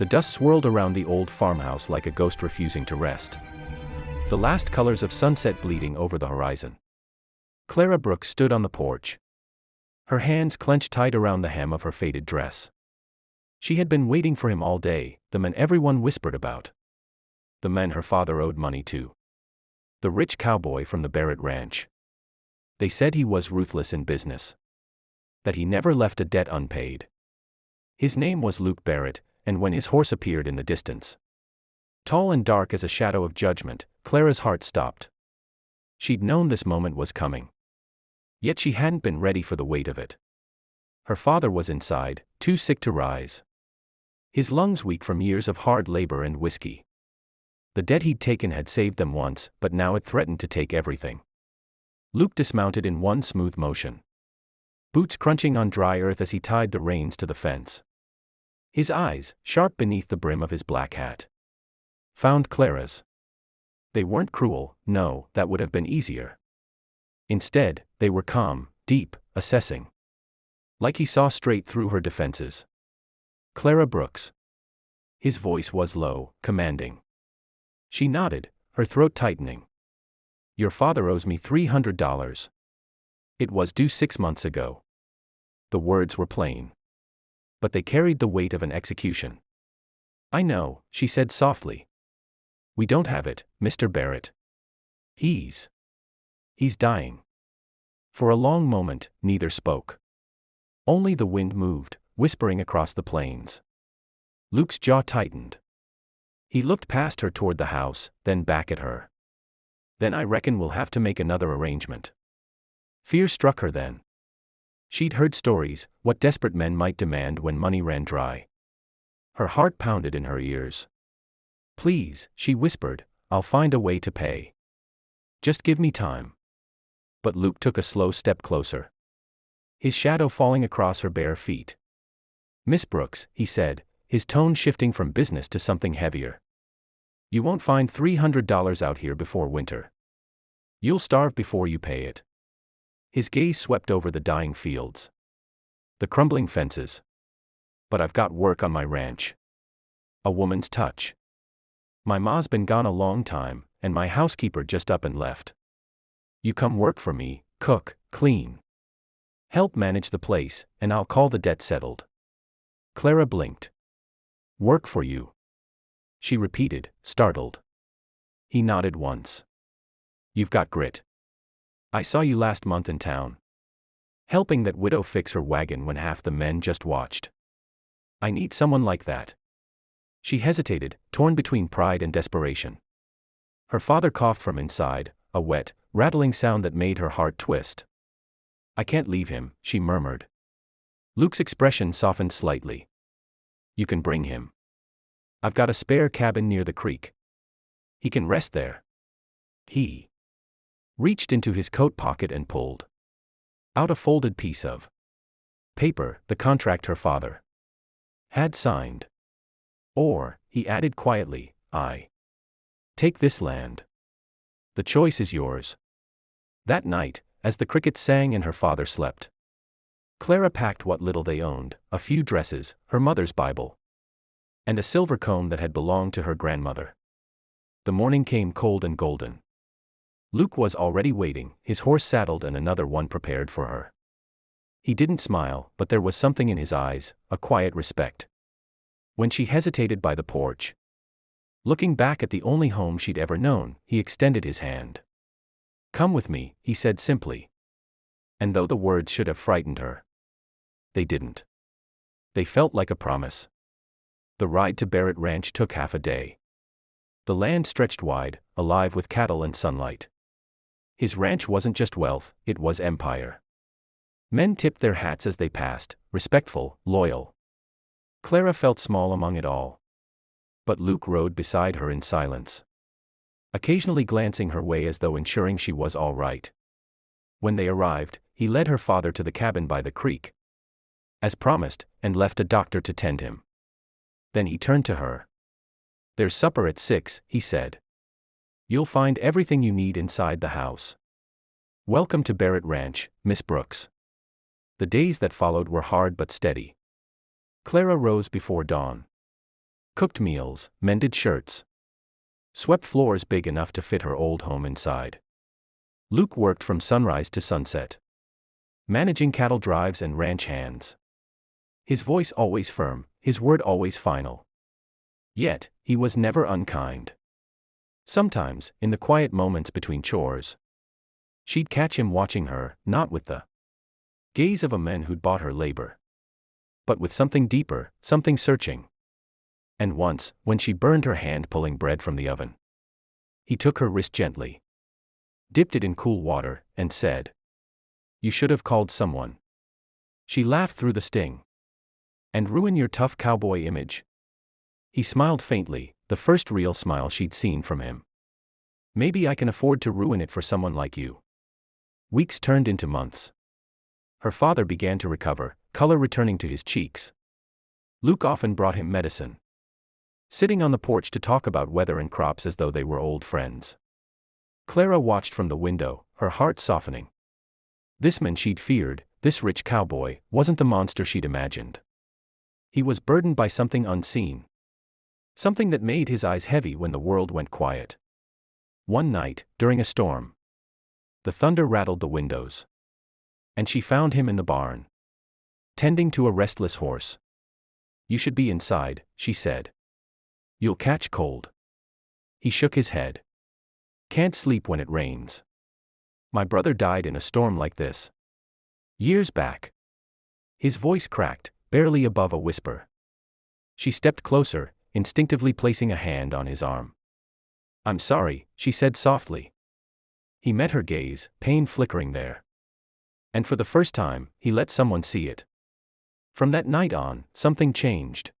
The dust swirled around the old farmhouse like a ghost refusing to rest. The last colors of sunset bleeding over the horizon. Clara Brooks stood on the porch. Her hands clenched tight around the hem of her faded dress. She had been waiting for him all day, the man everyone whispered about. The man her father owed money to. The rich cowboy from the Barrett Ranch. They said he was ruthless in business. That he never left a debt unpaid. His name was Luke Barrett, and when his horse appeared in the distance, tall and dark as a shadow of judgment, Clara's heart stopped. She'd known this moment was coming. Yet she hadn't been ready for the weight of it. Her father was inside, too sick to rise. His lungs weak from years of hard labor and whiskey. The debt he'd taken had saved them once, but now it threatened to take everything. Luke dismounted in one smooth motion. Boots crunching on dry earth as he tied the reins to the fence. His eyes, sharp beneath the brim of his black hat, found Clara's. They weren't cruel, no, that would have been easier. Instead, they were calm, deep, assessing. Like he saw straight through her defenses. Clara Brooks. His voice was low, commanding. She nodded, her throat tightening. Your father owes me $300. It was due 6 months ago. The words were plain. But they carried the weight of an execution. I know, she said softly. We don't have it, Mr. Barrett. He's dying. For a long moment, neither spoke. Only the wind moved, whispering across the plains. Luke's jaw tightened. He looked past her toward the house, then back at her. Then I reckon we'll have to make another arrangement. Fear struck her then. She'd heard stories, what desperate men might demand when money ran dry. Her heart pounded in her ears. Please, she whispered, I'll find a way to pay. Just give me time. But Luke took a slow step closer. His shadow falling across her bare feet. Miss Brooks, he said, his tone shifting from business to something heavier. You won't find $300 out here before winter. You'll starve before you pay it. His gaze swept over the dying fields. The crumbling fences. But I've got work on my ranch. A woman's touch. My ma's been gone a long time, and my housekeeper just up and left. You come work for me, cook, clean. Help manage the place, and I'll call the debt settled. Clara blinked. Work for you? She repeated, startled. He nodded once. You've got grit. I saw you last month in town. Helping that widow fix her wagon when half the men just watched. I need someone like that. She hesitated, torn between pride and desperation. Her father coughed from inside, a wet, rattling sound that made her heart twist. I can't leave him, she murmured. Luke's expression softened slightly. You can bring him. I've got a spare cabin near the creek. He can rest there. He reached into his coat pocket and pulled out a folded piece of paper, the contract her father had signed. Or, he added quietly, I take this land. The choice is yours. That night, as the crickets sang and her father slept, Clara packed what little they owned, a few dresses, her mother's Bible, and a silver comb that had belonged to her grandmother. The morning came cold and golden. Luke was already waiting, his horse saddled and another one prepared for her. He didn't smile, but there was something in his eyes, a quiet respect. When she hesitated by the porch, looking back at the only home she'd ever known, he extended his hand. Come with me, he said simply. And though the words should have frightened her, they didn't. They felt like a promise. The ride to Barrett Ranch took half a day. The land stretched wide, alive with cattle and sunlight. His ranch wasn't just wealth, it was empire. Men tipped their hats as they passed, respectful, loyal. Clara felt small among it all. But Luke rode beside her in silence, occasionally glancing her way as though ensuring she was all right. When they arrived, he led her father to the cabin by the creek, as promised, and left a doctor to tend him. Then he turned to her. There's supper at 6, he said. You'll find everything you need inside the house. Welcome to Barrett Ranch, Miss Brooks. The days that followed were hard but steady. Clara rose before dawn, Cooked meals, mended shirts. Swept floors big enough to fit her old home inside. Luke worked from sunrise to sunset, managing cattle drives and ranch hands. His voice always firm, his word always final. Yet, he was never unkind. Sometimes, in the quiet moments between chores, she'd catch him watching her, not with the gaze of a man who'd bought her labor, but with something deeper, something searching. And once, when she burned her hand pulling bread from the oven, he took her wrist gently, dipped it in cool water, and said, "You should have called someone." She laughed through the sting. "And ruin your tough cowboy image?" He smiled faintly, the first real smile she'd seen from him. "Maybe I can afford to ruin it for someone like you." Weeks turned into months. Her father began to recover, color returning to his cheeks. Luke often brought him medicine, sitting on the porch to talk about weather and crops as though they were old friends. Clara watched from the window, her heart softening. This man she'd feared, this rich cowboy, wasn't the monster she'd imagined. He was burdened by something unseen. Something that made his eyes heavy when the world went quiet. One night, during a storm, the thunder rattled the windows, and she found him in the barn, tending to a restless horse. "You should be inside," she said. "You'll catch cold." He shook his head. "Can't sleep when it rains. My brother died in a storm like this years back." His voice cracked, barely above a whisper. She stepped closer, instinctively placing a hand on his arm. "I'm sorry," she said softly. He met her gaze, pain flickering there. And for the first time, he let someone see it. From that night on, something changed.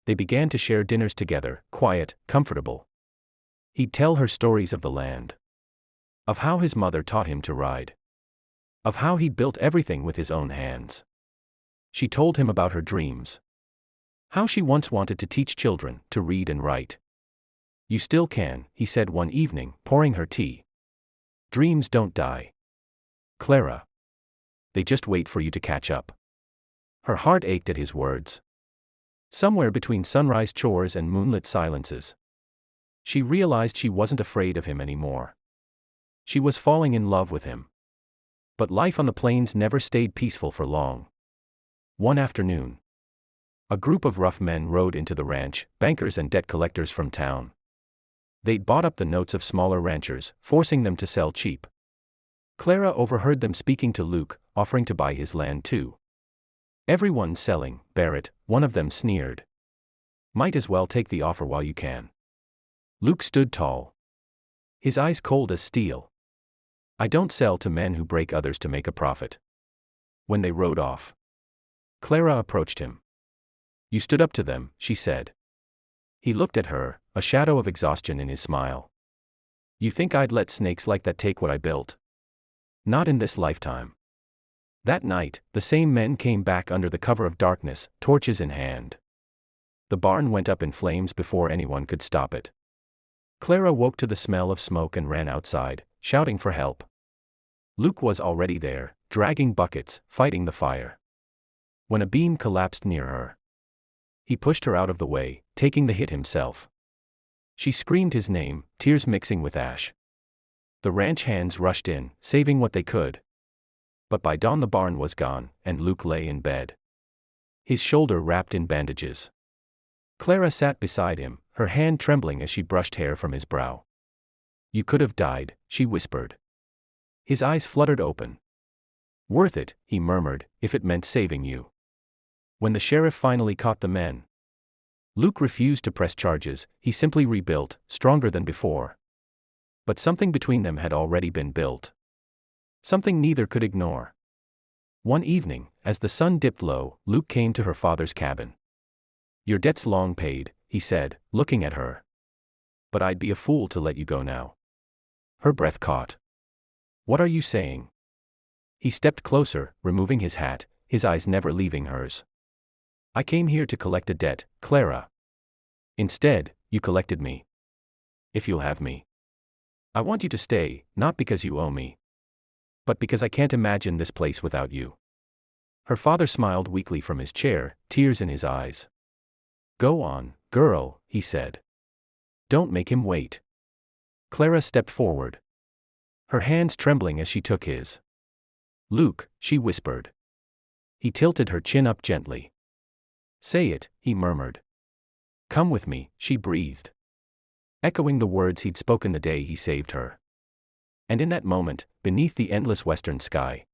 They began to share dinners together, quiet, comfortable. He'd tell her stories of the land, of how his mother taught him to ride, of how he'd built everything with his own hands. She told him about her dreams, how she once wanted to teach children to read and write. "You still can," he said one evening, pouring her tea. "Dreams don't die, Clara. They just wait for you to catch up." Her heart ached at his words. Somewhere between sunrise chores and moonlit silences, she realized she wasn't afraid of him anymore. She was falling in love with him. But life on the plains never stayed peaceful for long. One afternoon, a group of rough men rode into the ranch, bankers and debt collectors from town. They'd bought up the notes of smaller ranchers, forcing them to sell cheap. Clara overheard them speaking to Luke, offering to buy his land too. "Everyone's selling, Barrett," one of them sneered. "Might as well take the offer while you can." Luke stood tall, his eyes cold as steel. "I don't sell to men who break others to make a profit." When they rode off, Clara approached him. "You stood up to them," she said. He looked at her, a shadow of exhaustion in his smile. "You think I'd let snakes like that take what I built? Not in this lifetime." That night, the same men came back under the cover of darkness, torches in hand. The barn went up in flames before anyone could stop it. Clara woke to the smell of smoke and ran outside, shouting for help. Luke was already there, dragging buckets, fighting the fire. When a beam collapsed near her, he pushed her out of the way, taking the hit himself. She screamed his name, tears mixing with ash. The ranch hands rushed in, saving what they could. But by dawn the barn was gone, and Luke lay in bed, his shoulder wrapped in bandages. Clara sat beside him, her hand trembling as she brushed hair from his brow. "You could have died," she whispered. His eyes fluttered open. "Worth it," he murmured, "if it meant saving you." When the sheriff finally caught the men, Luke refused to press charges, he simply rebuilt, stronger than before. But something between them had already been built. Something neither could ignore. One evening, as the sun dipped low, Luke came to her father's cabin. "Your debt's long paid," he said, looking at her. "But I'd be a fool to let you go now." Her breath caught. "What are you saying?" He stepped closer, removing his hat, his eyes never leaving hers. "I came here to collect a debt, Clara. Instead, you collected me. If you'll have me, I want you to stay, not because you owe me, but because I can't imagine this place without you." Her father smiled weakly from his chair, tears in his eyes. "Go on, Girl, he said. Don't make him wait. Clara stepped forward, her hands trembling as she took his. Luke, she whispered. He tilted her chin up gently. Say it, he murmured. Come with me, she breathed, echoing the words he'd spoken the day he saved her. And in that moment, beneath the endless western sky,